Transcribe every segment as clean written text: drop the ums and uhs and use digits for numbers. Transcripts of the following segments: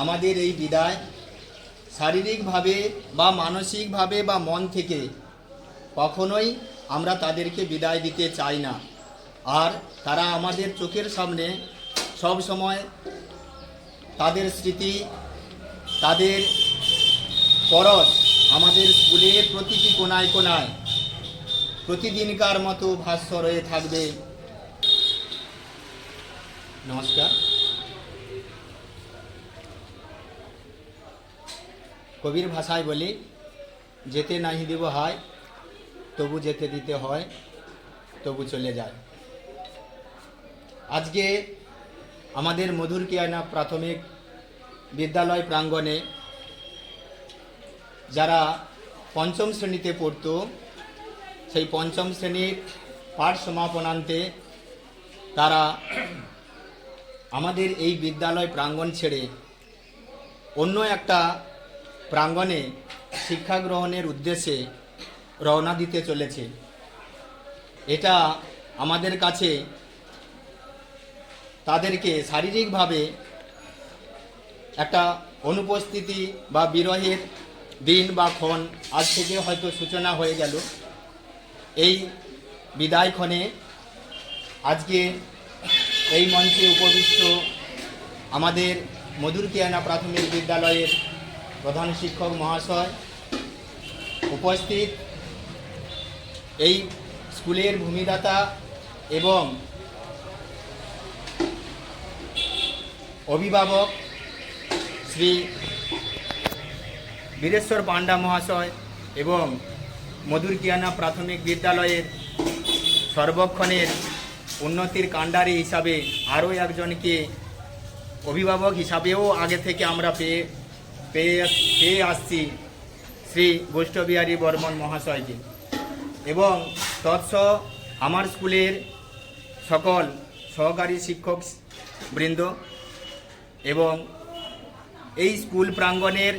আমাদের এই বিদায় শারীরিকভাবে বা মানসিকভাবে বা মন থেকে কখনোই আমরা তাদেরকে বিদায় দিতে চাই না। আর তারা আমাদের চোখের সামনে সব সময় তাদের স্মৃতি, তাদের পরশ আমাদের স্কুলের প্রতিটি কোনায় কোনায় প্রতিদিনকার মতো ভাস্বর হয়ে থাকবে। নমস্কার। কবির ভাষায় বলি, যেতে নাহি দিব হয়, তবু যেতে দিতে হয়, তবু চলে যায়। আজকে আমাদের মধুরকিয়ানা প্রাথমিক বিদ্যালয় প্রাঙ্গণে যারা পঞ্চম শ্রেণীতে পড়তো, সেই পঞ্চম শ্রেণীর পাঠ সমাপনান্তে তারা আমাদের এই বিদ্যালয় প্রাঙ্গণ ছেড়ে অন্য একটা প্রাঙ্গণে শিক্ষা গ্রহণের উদ্দেশ্যে রওনা দিতে চলেছে। এটা আমাদের কাছে তাদেরকে শারীরিকভাবে একটা অনুপস্থিতি বা বিরহের দিন বা ক্ষণ আজ থেকে হয়তো সূচনা হয়ে গেল। এই বিদায়ক্ষণে আজকে এই মঞ্চে উপবিষ্ট আমাদের মধুরকিয়ানা প্রাথমিক বিদ্যালয়ের প্রধান শিক্ষক মহাশয়, উপস্থিত এই স্কুলের ভূমিদাতা এবং অভিভাবক শ্রী বীরেশ্বর পান্ডা মহাশয় এবং মধুরকিয়ানা প্রাথমিক বিদ্যালয়ের সর্বক্ষণের উন্নতির কাণ্ডারি হিসাবে আরও একজনকে অভিভাবক হিসাবেও আগে থেকে আমরা পেয়ে আসছি, শ্রী বৈষ্ণবিহারী বর্মন মহাশয়কে, এবং তৎসহ আমার স্কুলের সকল সহকারী শিক্ষক বৃন্দ এবং এই স্কুল প্রাঙ্গণের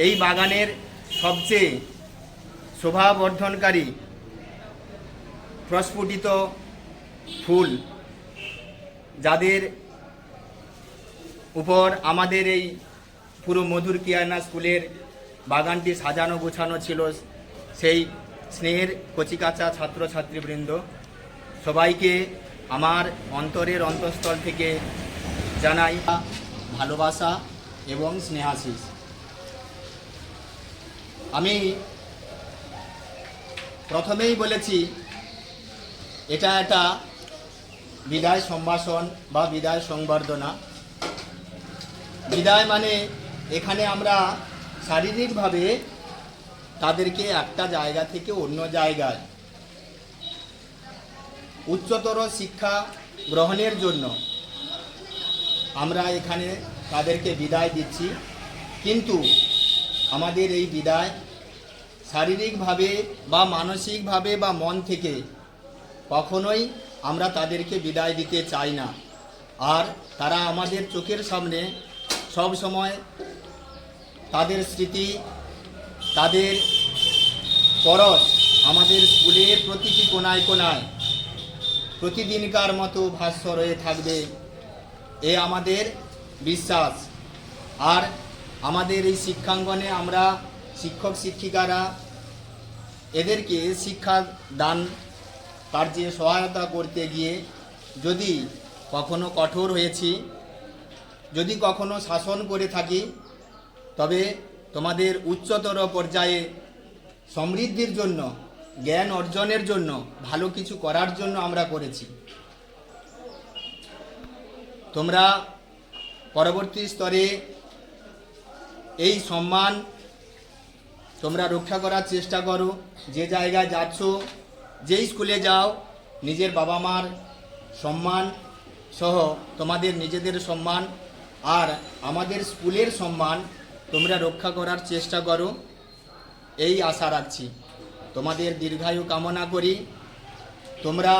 এই বাগানের সবচেয়ে শোভাবর্ধনকারী প্রস্ফুটিত ফুল, যাদের উপর আমাদের এই পুরো মধুরকিয়ানা স্কুলের বাগানটি সাজানো গোছানো ছিল, সেই স্নেহের কচিকাঁচা ছাত্রছাত্রীবৃন্দ সবাইকে আমার অন্তরের অন্তঃস্থল থেকে জানাই ভালোবাসা এবং স্নেহাশিস। আমি প্রথমেই বলেছি, এটা একটা বিদায় সম্ভাষণ বা বিদায় সংবর্ধনা। বিদায় মানে এখানে আমরা শারীরিকভাবে তাদেরকে একটা জায়গা থেকে অন্য জায়গায় উচ্চতর শিক্ষা গ্রহণের জন্য আমরা এখানে তাদেরকে বিদায় দিচ্ছি। কিন্তু আমাদের এই বিদায় শারীরিকভাবে বা মানসিকভাবে বা মন থেকে কখনোই আমরা তাদেরকে বিদায় দিতে চাই না। আর তারা আমাদের চোখের সামনে সব সময় তাদের স্মৃতি, তাদের পরশ আমাদের স্কুলের প্রতিটি কোনায় কোনায় প্রতিদিনকার মতো ভাস্বর হয়ে থাকবে, এ আমাদের বিশ্বাস। আর আমাদের এই শিক্ষাঙ্গনে আমরা শিক্ষক শিক্ষিকারা এদেরকে শিক্ষা দান কার্যে সহায়তা করতে গিয়ে যদি কখনো কঠোর হয়েছি, যদি কখনো শাসন করে থাকি, তবে তোমাদের উচ্চতর পর্যায়ে সমৃদ্ধির জন্য, জ্ঞান অর্জনের জন্য, ভালো কিছু করার জন্য আমরা করেছি। তোমরা পরবর্তী স্তরে এই সম্মান তোমরা রক্ষা করার চেষ্টা করো। যে জায়গায় যাচ্ছ, যেই স্কুলে যাও, নিজের বাবা মার সম্মান সহ তোমাদের নিজেদের সম্মান আর আমাদের স্কুলের সম্মান তোমরা রক্ষা করার চেষ্টা করো, এই আশা রাখছি। তোমাদের দীর্ঘায়ু কামনা করি। তোমরা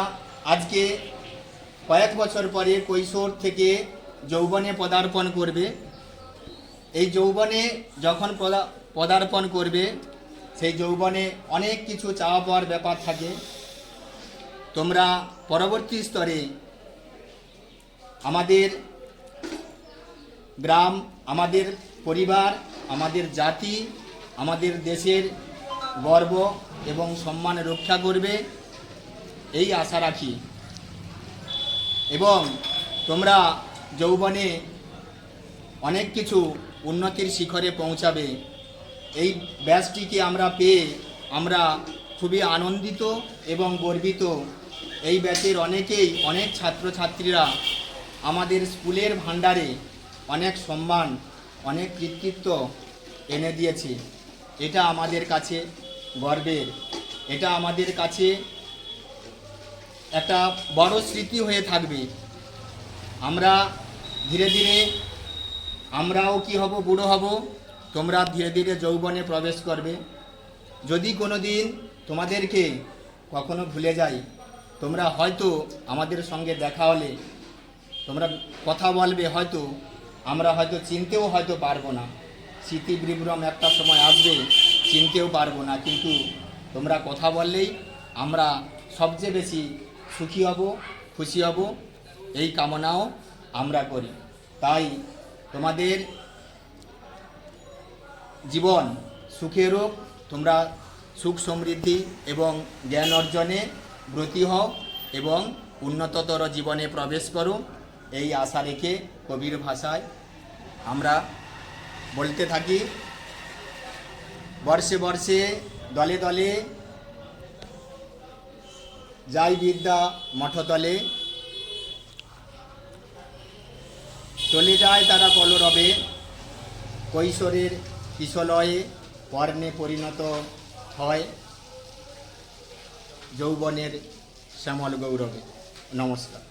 আজকে কয়েক বছর পরে কৈশোর থেকে যৌবনে পদার্পণ করবে। এই যৌবনে যখন পদার্পণ করবে, সেই যৌবনে অনেক কিছু চাওয়া পাওয়ার ব্যাপার থাকে। তোমরা পরবর্তী স্তরে আমাদের গ্রাম, আমাদের পরিবার, আমাদের জাতি, আমাদের দেশের গর্ব এবং সম্মান রক্ষা করবে, এই আশা রাখি। এবং তোমরা যৌবনে অনেক কিছু উন্নতির শিখরে পৌঁছাবে। এই ব্যাচটিকে আমরা পেয়ে আমরা খুবই আনন্দিত এবং গর্বিত। এই ব্যাচের অনেক ছাত্রছাত্রীরা আমাদের স্কুলের ভাণ্ডারে অনেক সম্মান, অনেক কৃতিত্ব এনে দিয়েছে। এটা আমাদের কাছে গর্বের, এটা আমাদের কাছে একটা বড় স্মৃতি হয়ে থাকবে। আমরা ধীরে ধীরে আমরাও কি হব, বুড়ো হব, তোমরা ধীরে ধীরে যৌবনে প্রবেশ করবে। যদি কোনো দিন তোমাদেরকে কখনো ভুলে যাই, তোমরা হয়তো আমাদের সঙ্গে দেখা হলে তোমরা কথা বলবে, হয়তো আমরা হয়তো চিনতেও হয়তো পারবো না। স্মৃতি বিভ্রম একটা সময় আসবে, চিনতেও পারবো না, কিন্তু তোমরা কথা বললেই আমরা সবচেয়ে বেশি সুখী হব, খুশি হব, এই কামনাও আমরা করি। তাই তোমাদের জীবন সুখের হোক, তোমরা সুখ সমৃদ্ধি এবং জ্ঞান অর্জনে ব্রতী হও এবং উন্নততর জীবনে প্রবেশ করো, এই আশা রেখে কবির ভাষায় আমরা বলতে থাকি, বর্ষে বর্ষে দলে দলে যাই বিদ্যা মঠতলে, চলে যায় তারা কলরবে, কৈশোরের কিশলয়ে পর্ণে পরিণত হয় যৌবনের শ্যামল গৌরবে। নমস্কার।